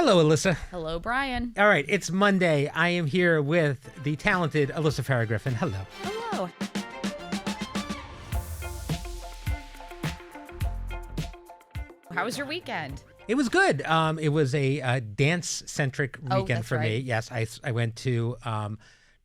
Hello, Alyssa. Hello, Brian. All right, it's Monday. I am here with the talented Alyssa Farah Griffin. Hello. Hello. How was your weekend? It was good. It was a dance-centric weekend that's for me. right. Yes, I went to, let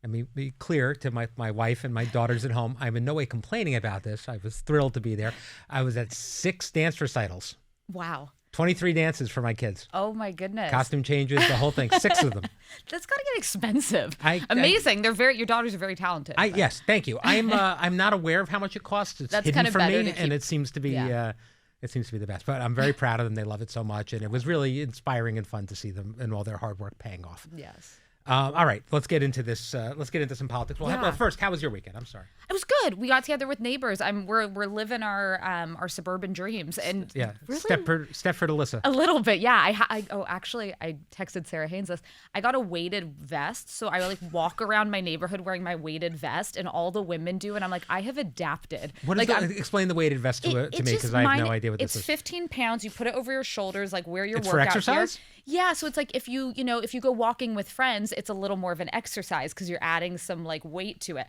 me be clear to my wife and my daughters at home. I'm in no way complaining about this. I was thrilled to be there. I was at 6 dance recitals. Wow. 23 dances for my kids. Oh, my goodness. Costume changes, the whole thing. 6 of them. That's got to get expensive. Amazing. Your daughters are very talented. Yes, thank you. I'm not aware of how much it costs. It's That's hidden kind of for better me, to and keep- it seems to be Yeah. it seems to be the best. But I'm very proud of them. They love it so much, and it was really inspiring and fun to see them and all their hard work paying off. Yes. All right, let's get into this. Let's get into some politics. Well, first, how was your weekend? I'm sorry. It was good. We got together with neighbors. We're living our suburban dreams, and Yeah, really, Stepford Alyssa. a little bit. Yeah. I texted Sarah Haynes this. I got a weighted vest, so I like walk around my neighborhood wearing my weighted vest, and all the women do, and I'm like, I have adapted. What is explain the weighted vest to me, because I have no idea what this is. It's 15 pounds. You put it over your shoulders, like where your It's for workout exercise? gear. Yeah, so it's like if you go walking with friends, it's a little more of an exercise because you're adding some like weight to it.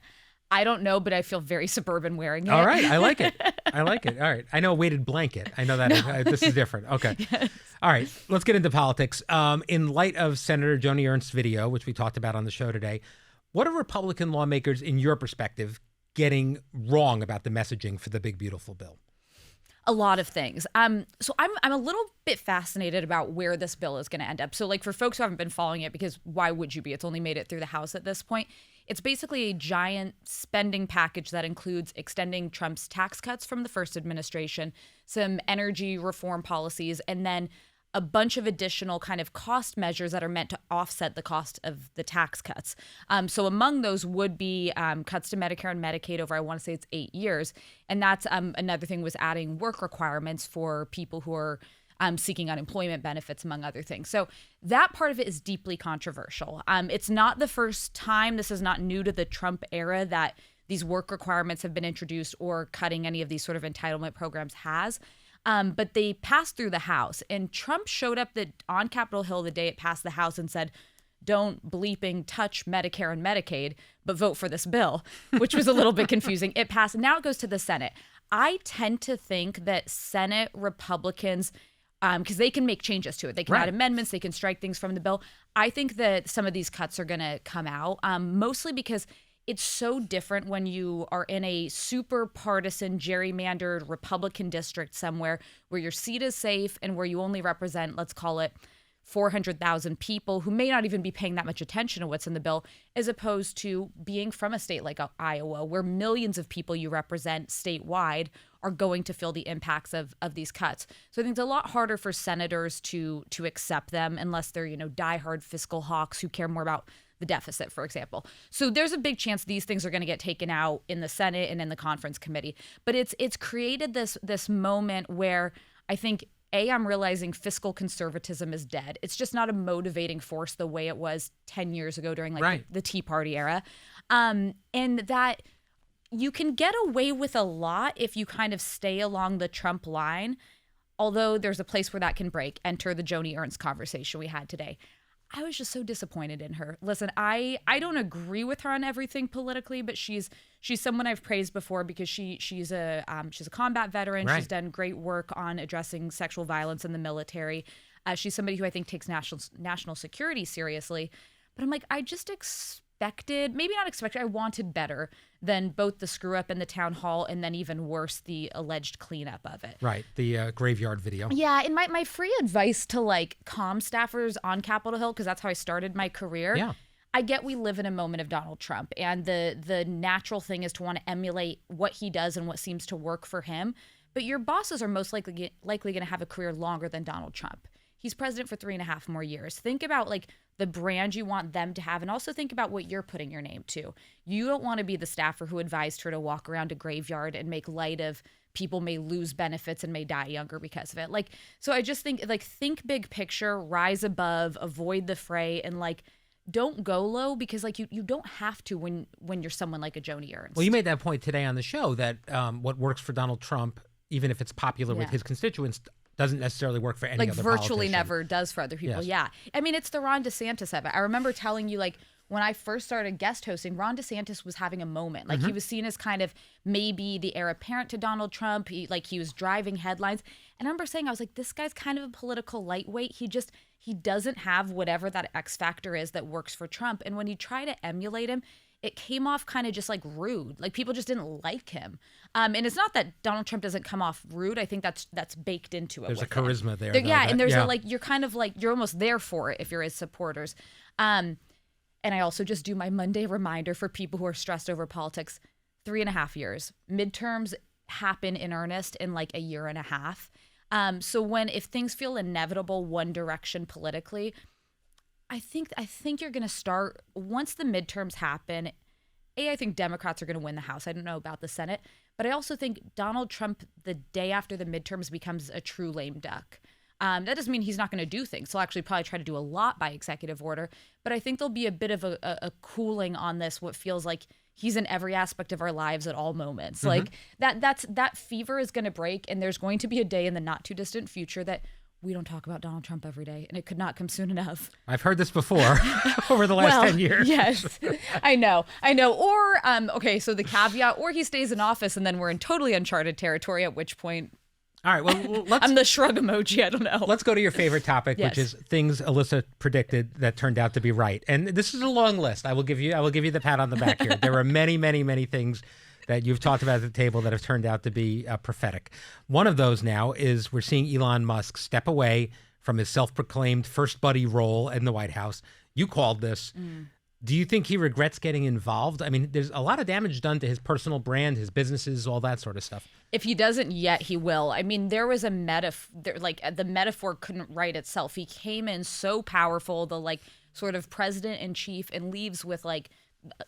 I don't know, but I feel very suburban wearing it. All right, I like it. I like it. All right, I know a weighted blanket. I know that this is different. Okay. Yes. All right, let's get into politics. In light of Senator Joni Ernst's video, which we talked about on the show today, what are Republican lawmakers, in your perspective, getting wrong about the messaging for the big beautiful bill? A lot of things. So I'm a little bit fascinated about where this bill is going to end up. So like for folks who haven't been following it, because why would you be? It's only made it through the House at this point. It's basically a giant spending package that includes extending Trump's tax cuts from the first administration, some energy reform policies, and then a bunch of additional kind of cost measures that are meant to offset the cost of the tax cuts. So among those would be cuts to Medicare and Medicaid over, I want to say it's 8 years. And that's another thing was adding work requirements for people who are seeking unemployment benefits, among other things. So that part of it is deeply controversial. It's not the first time, this is not new to the Trump era, that these work requirements have been introduced or cutting any of these sort of entitlement programs has. But they passed through the House, and Trump showed up on Capitol Hill the day it passed the House and said, don't bleeping touch Medicare and Medicaid, but vote for this bill, which was a little bit confusing. It passed. Now it goes to the Senate. I tend to think that Senate Republicans, because they can make changes to it. They can add amendments. They can strike things from the bill. I think that some of these cuts are going to come out, mostly because it's so different when you are in a super partisan, gerrymandered Republican district somewhere where your seat is safe and where you only represent, let's call it, 400,000 people who may not even be paying that much attention to what's in the bill, as opposed to being from a state like Iowa, where millions of people you represent statewide are going to feel the impacts of these cuts. So I think it's a lot harder for senators to accept them unless they're, diehard fiscal hawks who care more about the deficit, for example. So there's a big chance these things are going to get taken out in the Senate and in the conference committee. But it's created this moment where I think, I'm realizing fiscal conservatism is dead. It's just not a motivating force the way it was 10 years ago during the Tea Party era. And that you can get away with a lot if you kind of stay along the Trump line, although there's a place where that can break. Enter the Joni Ernst conversation we had today. I was just so disappointed in her. Listen, I don't agree with her on everything politically, but she's someone I've praised before because she's a combat veteran. Right. She's done great work on addressing sexual violence in the military. She's somebody who I think takes national security seriously. But I'm like, I just I wanted better than both the screw up in the town hall and then even worse, the alleged cleanup of it. Right, the graveyard video. Yeah, and my free advice to comm staffers on Capitol Hill, because that's how I started my career. Yeah. I get we live in a moment of Donald Trump, and the natural thing is to want to emulate what he does and what seems to work for him. But your bosses are most likely going to have a career longer than Donald Trump. He's president for 3.5 more years. Think about the brand you want them to have, and also think about what you're putting your name to. You don't want to be the staffer who advised her to walk around a graveyard and make light of people may lose benefits and may die younger because of it. So I just think think big picture, rise above, avoid the fray, and don't go low, because you don't have to when you're someone like a Joni Ernst. Well, you made that point today on the show that what works for Donald Trump, even if it's popular with his constituents, doesn't necessarily work for any like other virtually politician. never does for other people. Yes. Yeah. I mean, it's the Ron DeSantis of it. I remember telling you, like, when I first started guest hosting, Ron DeSantis was having a moment. Like, he was seen as kind of maybe the heir apparent to Donald Trump. He was driving headlines. And I remember saying, I was like, this guy's kind of a political lightweight. He doesn't have whatever that X factor is that works for Trump. And when you try to emulate him, it came off kind of just like rude. Like, people just didn't like him. And it's not that Donald Trump doesn't come off rude. I think that's baked into it. There's a with him. charisma there. And there's a, like, you're kind of like, you're almost there for it if you're his supporters. And I also just do my Monday reminder for people who are stressed over politics. 3.5 years. Midterms happen in earnest in like a year and a half. So if things feel inevitable one direction politically, I think you're going to start, once the midterms happen, I think Democrats are going to win the House. I don't know about the Senate. But I also think Donald Trump, the day after the midterms, becomes a true lame duck. That doesn't mean he's not going to do things. He'll actually probably try to do a lot by executive order. But I think there'll be a bit of a cooling on this, what feels like he's in every aspect of our lives at all moments. Like, that fever is going to break, and there's going to be a day in the not too distant future that we don't talk about Donald Trump every day, and it could not come soon enough. I've heard this before over the last 10 years. Yes, I know. Or, okay, so the caveat, or he stays in office and then we're in totally uncharted territory, at which point... All right, well, let's... I'm the shrug emoji, I don't know. Let's go to your favorite topic, Yes. which is things Alyssa predicted that turned out to be right. And this is a long list. I will give you the pat on the back here. There were many, many, many things that you've talked about at the table that have turned out to be prophetic. One of those now is we're seeing Elon Musk step away from his self-proclaimed first buddy role in the White House. You called this. Do you think he regrets getting involved? I mean, there's a lot of damage done to his personal brand, his businesses, all that sort of stuff. If he doesn't yet, he will. I mean, there was a the metaphor couldn't write itself. He came in so powerful, the like sort of president in chief, and leaves with like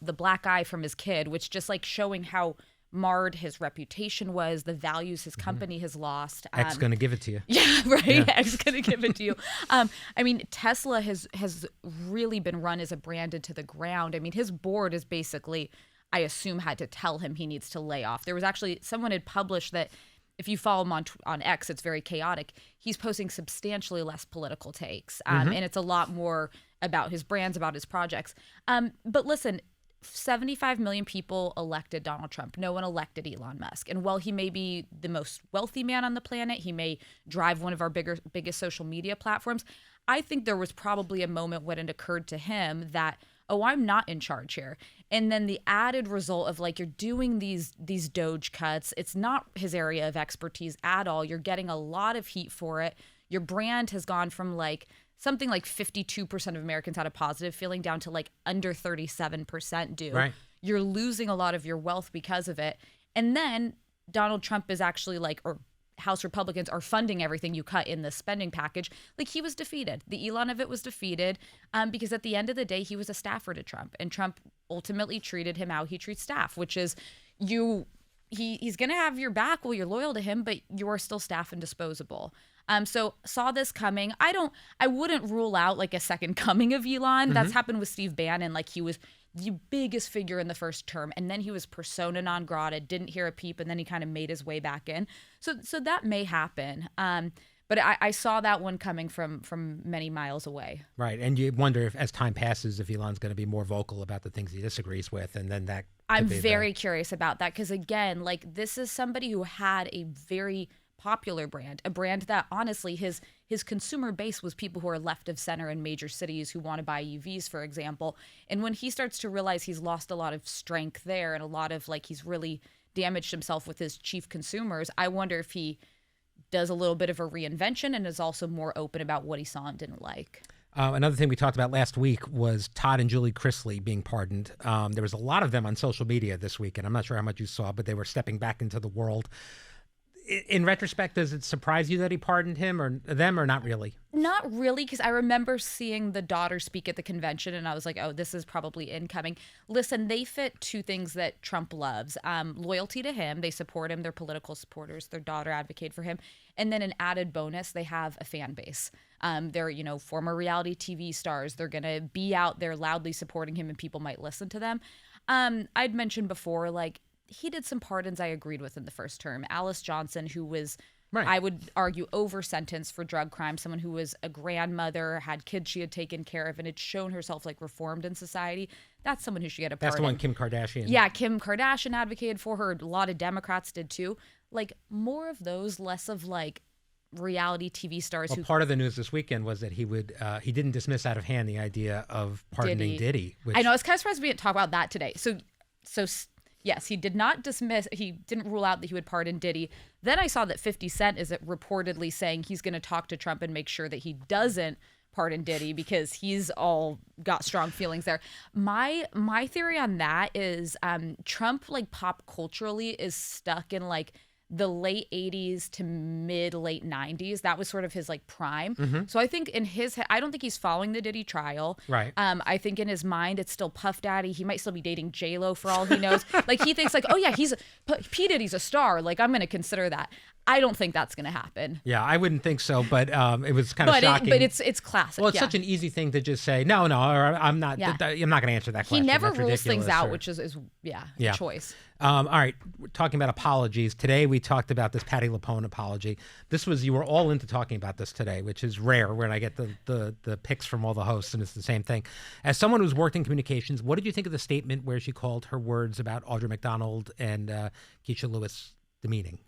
the black eye from his kid, which just like showing how marred his reputation was, the values his company has lost. X going to give it to you. Yeah, right. Yeah. X going to give it to you. I mean, Tesla has really been run as a brand into the ground. I mean, his board is basically, I assume, had to tell him he needs to lay off. There was actually, someone had published that if you follow him on X, it's very chaotic. He's posting substantially less political takes. And it's a lot more about his brands, about his projects. But listen, 75 million people elected Donald Trump. No one elected Elon Musk. And while he may be the most wealthy man on the planet, he may drive one of our biggest social media platforms, I think there was probably a moment when it occurred to him that, oh, I'm not in charge here. And then the added result of like, you're doing these Doge cuts. It's not his area of expertise at all. You're getting a lot of heat for it. Your brand has gone from like something like 52% of Americans had a positive feeling down to like under 37% do. Right. You're losing a lot of your wealth because of it. And then Donald Trump is actually like, or House Republicans are funding everything you cut in the spending package. Like, he was defeated. The Elon of it was defeated because at the end of the day, he was a staffer to Trump, and Trump ultimately treated him how he treats staff, which is he's going to have your back while you're loyal to him, but you're still staff and disposable. So saw this coming. I wouldn't rule out like a second coming of Elon. That's happened with Steve Bannon. Like, he was the biggest figure in the first term, and then he was persona non grata, didn't hear a peep, and then he kind of made his way back in. So that may happen. But I saw that one coming from many miles away. Right. And you wonder if, as time passes, if Elon's going to be more vocal about the things he disagrees with, and then that I'm very curious about that, because again, like, this is somebody who had a very popular brand, a brand that honestly his consumer base was people who are left of center in major cities who want to buy EVs, for example. And when he starts to realize he's lost a lot of strength there, and a lot of like, he's really damaged himself with his chief consumers, I wonder if he does a little bit of a reinvention and is also more open about what he saw and didn't like. Another thing we talked about last week was Todd and Julie Chrisley being pardoned. There was a lot of them on social media this week, and I'm not sure how much you saw, but they were stepping back into the world. In retrospect, does it surprise you that he pardoned him or them, or not really? Not really, because I remember seeing the daughter speak at the convention, and I was like, oh, this is probably incoming. Listen, they fit two things that Trump loves. Loyalty to him. They support him. They're political supporters. Their daughter advocate for him. And then an added bonus, they have a fan base. They're, former reality TV stars. They're going to be out there loudly supporting him, and people might listen to them. I'd mentioned before, like, he did some pardons I agreed with in the first term. Alice Johnson, who was Right. I would argue over-sentenced for drug crime, someone who was a grandmother, had kids she had taken care of, and had shown herself like reformed in society. That's someone who should get a pardon. That's the one Kim Kardashian. Yeah, Kim Kardashian advocated for her. A lot of Democrats did too. Like more of those, less of like reality TV stars Well, who part of the news this weekend was that he didn't dismiss out of hand the idea of pardoning Diddy. Which, I know, it's kind of surprised we didn't talk about that today. So yes, he did not dismiss, he didn't rule out that he would pardon Diddy. Then I saw that 50 Cent is reportedly saying he's going to talk to Trump and make sure that he doesn't pardon Diddy because he's all got strong feelings there. My theory on that is Trump, like pop culturally, is stuck in like the late 80s to late 90s. That was sort of his like prime. So I think in his head, I don't think he's following the Diddy trial. Right. I think in his mind, it's still Puff Daddy. He might still be dating J-Lo for all he knows. Like he thinks like, oh yeah, P. Diddy's a star. Like I'm going to consider that. I don't think that's going to happen. Yeah, I wouldn't think so, but it was kind of shocking. But it's classic. Well, it's such an easy thing to just say, no, or I'm not. Yeah. I'm not going to answer that question. He never That's rules things ridiculous, out, which is a choice. All right, we're talking about apologies. Today we talked about this Patti LuPone apology. You were all into talking about this today, which is rare when I get the picks from all the hosts, and it's the same thing. As someone who's worked in communications, what did you think of the statement where she called her words about Audra McDonald and Kecia Lewis demeaning?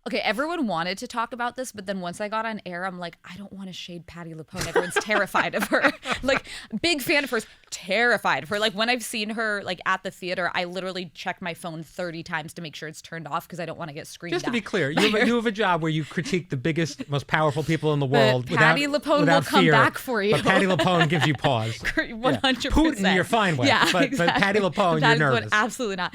Okay, everyone wanted to talk about this, but then once I got on air, I'm like, I don't want to shade Patti LuPone. Everyone's terrified of her. Like, big fan of hers, terrified of her. Like, when I've seen her, like, at the theater, I literally check my phone 30 times to make sure it's turned off because I don't want to get screamed at. Just to be clear, you have a job where you critique the biggest, most powerful people in the world. Patti LuPone will come back for you. But Patti LuPone gives you pause. 100%. Putin, you're fine with. Yeah, but Patti LuPone, you're nervous. Absolutely not.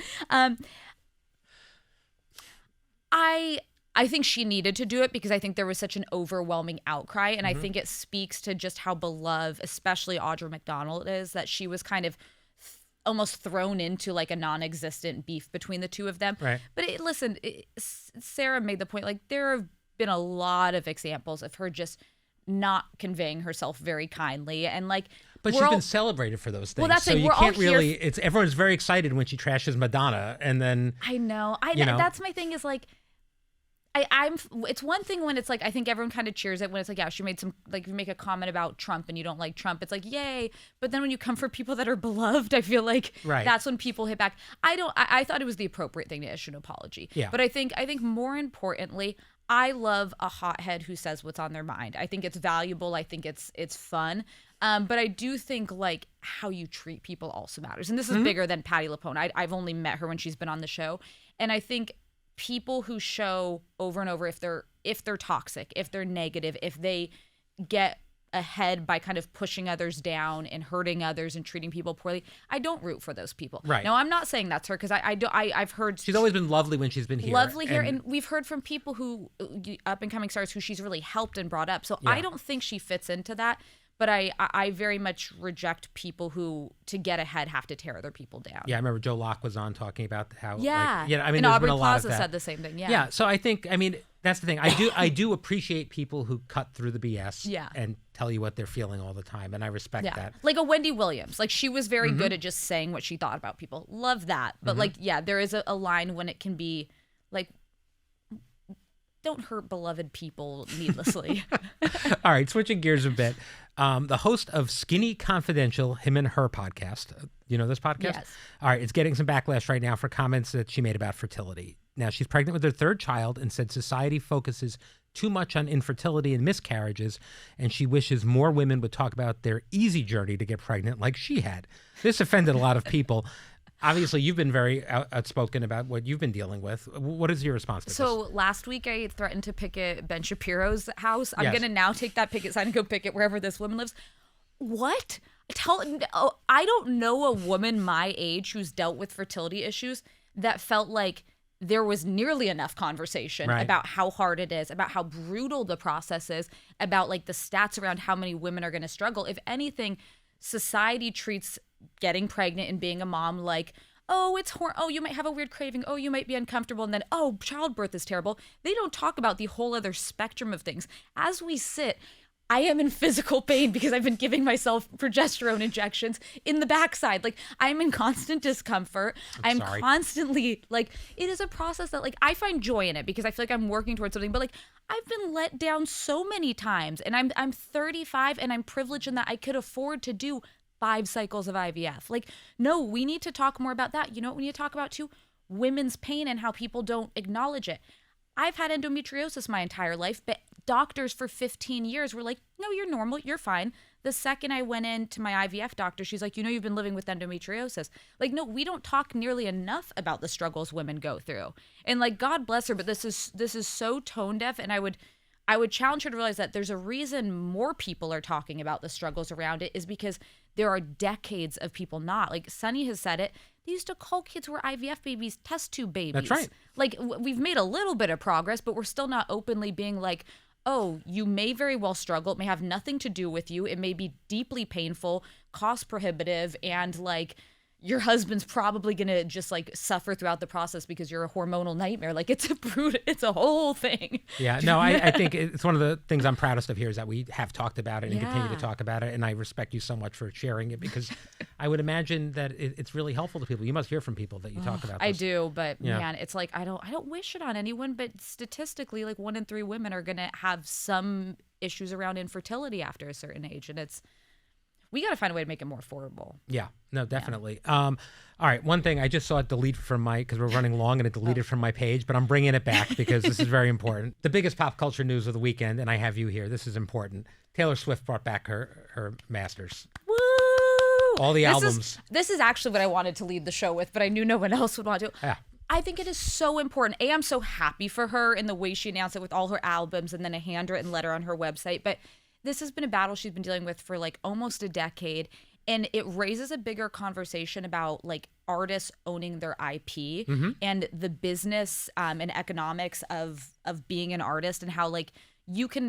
I think she needed to do it because I think there was such an overwhelming outcry. And I think it speaks to just how beloved, especially Audra McDonald is, that she was kind of almost thrown into like a non-existent beef between the two of them. Right. But Sarah made the point, like there have been a lot of examples of her just not conveying herself very kindly. And like, but she's been celebrated for those things. Well, that's so it. You can't really, everyone's very excited when she trashes Madonna. And then, I know. That's my thing is like, it's one thing when it's like, I think everyone kind of cheers it when it's like, yeah, she made some, like you make a comment about Trump and you don't like Trump. It's like, yay. But then when you come for people that are beloved, I feel like that's when people hit back. I thought it was the appropriate thing to issue an apology. Yeah. But I think more importantly, I love a hothead who says what's on their mind. I think it's valuable. I think it's fun. But I do think like how you treat people also matters. And this is bigger than Patti LuPone. I've only met her when she's been on the show. And I think people who show over and over if they're toxic, if they're negative, if they get ahead by kind of pushing others down and hurting others and treating people poorly, I don't root for those people. Right. Now, I'm not saying that's her because I've heard she's always been lovely when she's been here. Lovely here, and we've heard from people who up and coming stars who she's really helped and brought up. So I don't think she fits into that. But I very much reject people who, to get ahead, have to tear other people down. Yeah, I remember Joe Locke was on talking about how. Yeah. I mean, and Aubrey been a lot Plaza of that. said the same thing. Yeah. Yeah. So I think, that's the thing. I do appreciate people who cut through the BS. And tell you what they're feeling all the time, and I respect that. Like a Wendy Williams. Like she was very good at just saying what she thought about people. Love that. But there is a line when it can be like, don't hurt beloved people needlessly. All right, switching gears a bit. The host of Skinny Confidential, him and her podcast. You know this podcast? Yes. All right, it's getting some backlash right now for comments that she made about fertility. Now, she's pregnant with her third child and said society focuses too much on infertility and miscarriages, and she wishes more women would talk about their easy journey to get pregnant like she had. This offended a lot of people. Obviously, you've been very outspoken about what you've been dealing with. What is your response to this? So last week, I threatened to picket Ben Shapiro's house. I'm going to now take that picket sign and go picket wherever this woman lives. What? I don't know a woman my age who's dealt with fertility issues that felt like there was nearly enough conversation about how hard it is, about how brutal the process is, about like the stats around how many women are going to struggle. If anything, society treats getting pregnant and being a mom like, oh, you might have a weird craving, oh, you might be uncomfortable, and then, oh, childbirth is terrible. They don't talk about the whole other spectrum of things. As we sit, I am in physical pain because I've been giving myself progesterone injections in the backside. Like, I'm in constant discomfort. I'm constantly, like, it is a process that, like, I find joy in it because I feel like I'm working towards something. But, like, I've been let down so many times. And I'm 35 and I'm privileged in that I could afford to do 5 cycles of IVF. Like, no, we need to talk more about that. You know what we need to talk about, too? Women's pain and how people don't acknowledge it. I've had endometriosis my entire life, but doctors for 15 years were like, no, you're normal, you're fine. The second I went in to my IVF doctor, she's like, you know, you've been living with endometriosis. Like, no, we don't talk nearly enough about the struggles women go through. And like, God bless her, but this is so tone deaf. And I would challenge her to realize that there's a reason more people are talking about the struggles around it is because there are decades of people not. Like Sunny has said it. They used to call kids who were IVF babies test tube babies. That's right. Like we've made a little bit of progress, but we're still not openly being like, oh, you may very well struggle. It may have nothing to do with you. It may be deeply painful, cost prohibitive, and like your husband's probably going to just like suffer throughout the process because you're a hormonal nightmare. Like it's a whole thing. Yeah, no, I think it's one of the things I'm proudest of here is that we have talked about it and continue to talk about it. And I respect you so much for sharing it because I would imagine that it's really helpful to people. You must hear from people that you talk about this. I do, but man, it's like, I don't wish it on anyone, but statistically like 1 in 3 women are going to have some issues around infertility after a certain age. And we got to find a way to make it more affordable. Yeah, no, definitely. All right, one thing I just saw it delete from because we're running long and it deleted from my page, but I'm bringing it back because this is very important. The biggest pop culture news of the weekend, and I have you here. This is important. Taylor Swift brought back her masters. Woo! All the albums. This is actually what I wanted to lead the show with, but I knew no one else would want to. Yeah. I think it is so important. I'm so happy for her in the way she announced it with all her albums and then a handwritten letter on her website, but this has been a battle she's been dealing with for like almost a decade. And it raises a bigger conversation about like artists owning their IP and the business and economics of being an artist and how like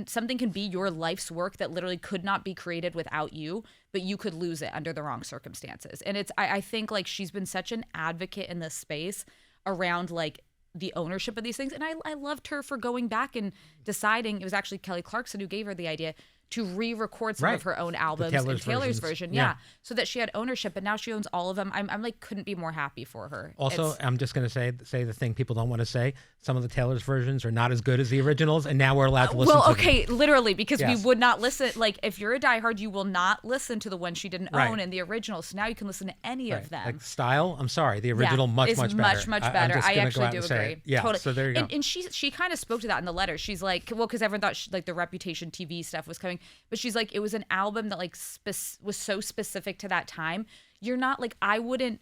something can be your life's work that literally could not be created without you, but you could lose it under the wrong circumstances. And I think like she's been such an advocate in this space around like the ownership of these things. And I loved her for going back and deciding, it was actually Kelly Clarkson who gave her the idea to re-record some of her own albums in Taylor's version. Yeah. So that she had ownership, but now she owns all of them. I'm like, couldn't be more happy for her. Also, I'm just going to say the thing people don't want to say. Some of the Taylor's versions are not as good as the originals, and now we're allowed to listen to them. Literally, because we would not listen. Like, if you're a diehard, you will not listen to the one she didn't own in the original. So now you can listen to any of them. Like style, I'm sorry, the original much better. Much better. I actually do agree. Yeah, totally. So there you go. And she kind of spoke to that in the letter. She's like, well, because everyone thought like the Reputation TV stuff was coming, but she's like, it was an album that like was so specific to that time. You're not like, I wouldn't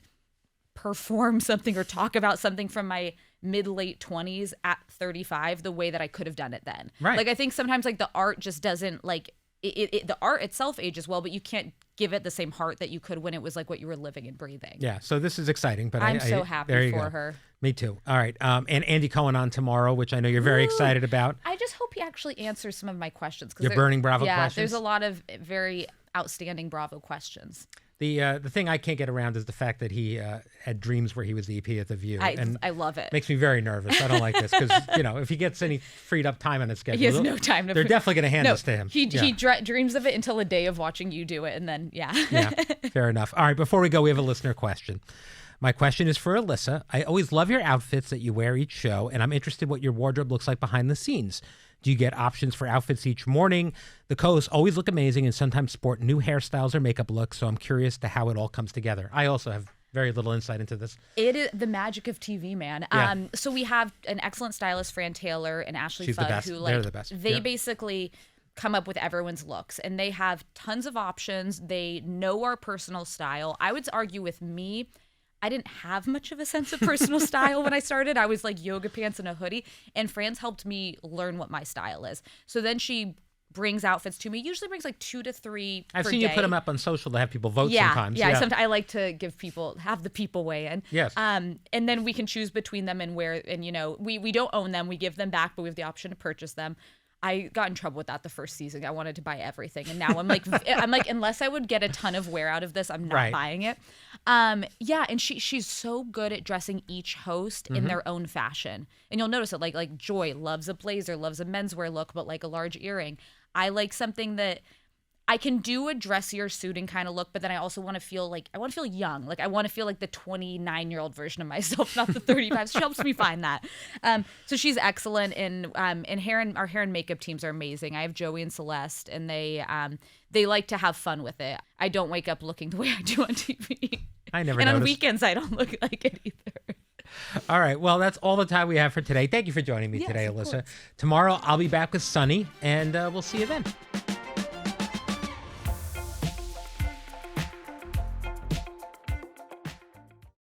perform something or talk about something from my mid-late 20s at 35 the way that I could have done it then. Right. Like I think sometimes like the art just doesn't like the art itself ages well, but you can't give it the same heart that you could when it was like what you were living and breathing. Yeah, so this is exciting, but I'm so happy for her. Me too. All right, and Andy Cohen on tomorrow, which I know you're very excited about. I just hope he actually answers some of my questions. Your burning Bravo questions? Yeah, there's a lot of very outstanding Bravo questions. The thing I can't get around is the fact that he had dreams where he was the EP at The View. I love it. Makes me very nervous. I don't like this because, if he gets any freed up time on his schedule, he has no time to. They're definitely going to hand this to him. He dreams of it until a day of watching you do it, and then yeah, fair enough. All right, before we go, we have a listener question. My question is for Alyssa. I always love your outfits that you wear each show, and I'm interested what your wardrobe looks like behind the scenes. Do you get options for outfits each morning? The co-hosts always look amazing and sometimes sport new hairstyles or makeup looks, so I'm curious to how it all comes together. I also have very little insight into this. It is the magic of TV, man. Yeah. So we have an excellent stylist, Fran Taylor and Ashley She's Fudd, the best. who They're the best. They basically come up with everyone's looks, and they have tons of options. They know our personal style. I would argue with me, I didn't have much of a sense of personal style when I started. I was like yoga pants and a hoodie, and Fran's helped me learn what my style is. So then she brings outfits to me, usually brings like 2 to 3 I've per seen day. you put them up on social to have people vote sometimes. Yeah, sometimes I like to have the people weigh in. Yes. And then we can choose between them and wear, and we don't own them. We give them back, but we have the option to purchase them. I got in trouble with that the first season. I wanted to buy everything, and now I'm like, unless I would get a ton of wear out of this, I'm not buying it. And she's so good at dressing each host in their own fashion, and you'll notice it. Like Joy loves a blazer, loves a menswear look, but like a large earring. I like something that I can do a dressier suiting kind of look, but then I also want to feel young. Like I want to feel like the 29-year-old version of myself, not the 35. She helps me find that. So she's excellent in hair, and our hair and makeup teams are amazing. I have Joey and Celeste, and they like to have fun with it. I don't wake up looking the way I do on TV. I never And noticed. on weekends, I don't look like it either. All right. Well, that's all the time we have for today. Thank you for joining me today, Alyssa. Tomorrow, I'll be back with Sunny, and we'll see you then.